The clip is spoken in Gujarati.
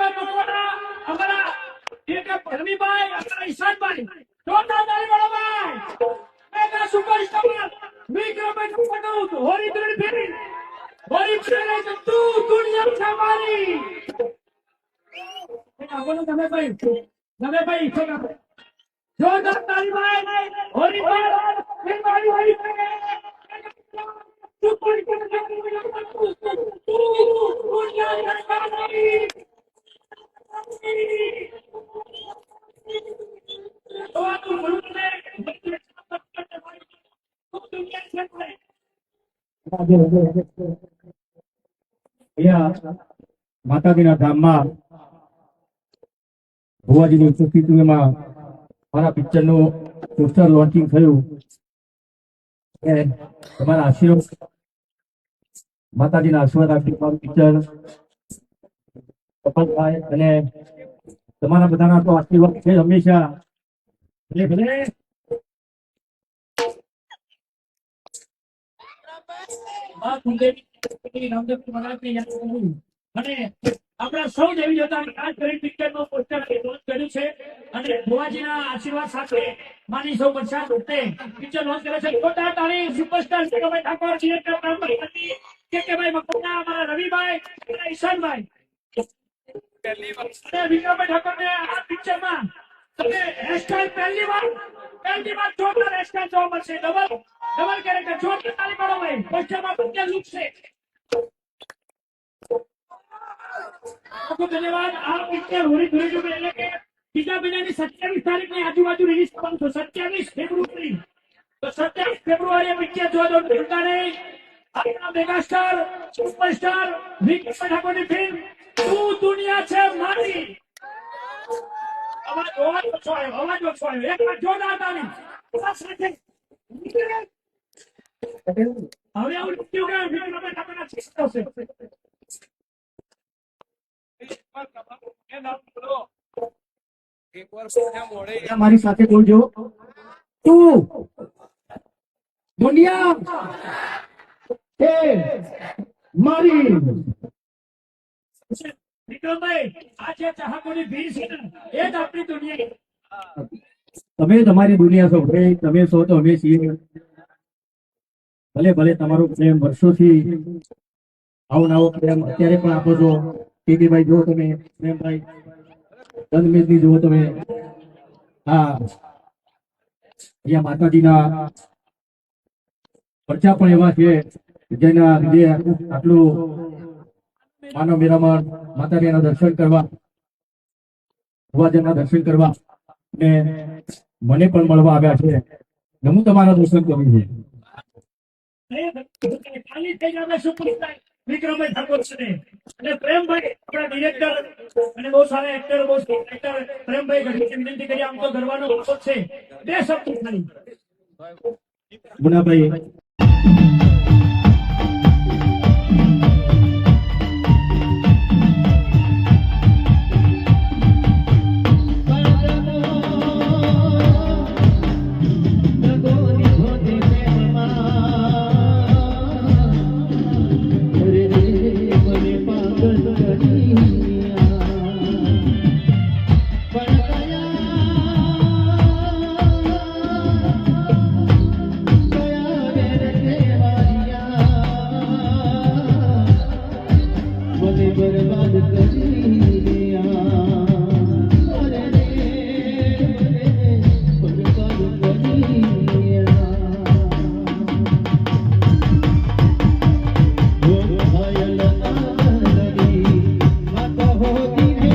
અમારા એક ભરમીભાઈ અમારા ઈશાનભાઈ જોરદાર તાળી પાડો ભાઈ મેગા સુપરસ્ટાર વિક્રમભાઈ પકડો તો હોરી ત્રણ ફેરી હોરી ફેરે તો તું દુનિયા છે મારી આપો તમે ભાઈ જોરદાર તાળી ભાઈ હોરી ફેરે મારી હોરી ફેરે માતાજીના ધામમાં ભુવાજીની ઉપસ્થિતિમાં મારા પિક્ચરનું પોસ્ટર લોન્ચિંગ થયું. તમારા આશીર્વાદ માતાજીના આશીર્વાદ આપી મારું પિક્ચર સફળ થાય અને તમારા બધાના તો આશીર્વાદ છે હંમેશા. આપણા સૌ દેવી જોતા ખાસ કરી પિક્ચરનું પોસ્ટર લોન્ચ કર્યું છે અને ભુવાજીના આશીર્વાદ સાથે માની સૌ બરસાત વખતે પિક્ચર લોન્ચ કરે છે. જોરદાર તાળી સુપરસ્ટાર વિક્રમભાઈ ઠાકોર ડિરેક્ટર કેકેભાઈ મકવાણા અમારા રવિભાઈ અમારા ઈશાનભાઈ અને વિક્રમભાઈ ઠાકોરને આ પિક્ચરમાં તમે હેરસ્ટાઈલ પહેલી વાર જોરદાર હેરસ્ટાઈલ જોવા મળશે. ડબલ કેરેક્ટર જોરદાર તાળી પાડો ભાઈ. પોસ્ટરમાં બધા લુક છે. ધન્યવાદ. આ પિક્ચર હોળી ધૂળેટી એટલે કે બીજા મહિનાની 27 તારીખની આજુબાજુ રિલીઝ થવાનું છે. 27 ફેબ્રુઆરી તો 27 ફેબ્રુઆરી પિક્ચર જોવા ભૂલતા નહીં. આપણા મેગાસ્ટાર સુપરસ્ટાર વિક્રમભાઈ ઠાકોરની ફિલ્મ તું દુનિયા છે મારી. અવાજ ઓછો આવ્યો. એક વાર જોરદાર તાળી સાથે હવે આવું લખ્યું કે વિક્રમભાઈ ઠાકોરના શિક્ષકો છે. મારી સાથે બોલજો. તું દુનિયા છે મારી. વિક્રમભાઈ આ જે ચાહકોની ભીડ છે ને એ જ આપણી દુનિયા. તમે તમારી દુનિયા છો ભાઈ. તમે છો તો અમે છીએ. ભલે તમારો પ્રેમ વર્ષોથી આવો નવો પ્રેમ અત્યારે પણ આપો છો. કેકેભાઈ જુઓ તમે, પ્રેમભાઈ ધનમેદની જુઓ તમે. હા, અહીંયા માતાજીના પરચા પણ એવા છે જેના લીધે આટલું માનવ મેરામણ માતાજીના દર્શન કરવા, ભુવાજીના દર્શન કરવા ને મને પણ મળવા આવ્યા છે. હું તમારા દર્શન કરું છું. વિક્રમભાઈ ઠાકોર છે અને પ્રેમભાઈ આપણા ડિરેક્ટર અને બહુ સારા એક્ટર બહુ એક્ટર પ્રેમભાઈ ઘણી વિનંતી કરી. આમ તો ગરવાનો વખત છે. બે શબ્દ ખાલી ગુનાભાઈ. Oh,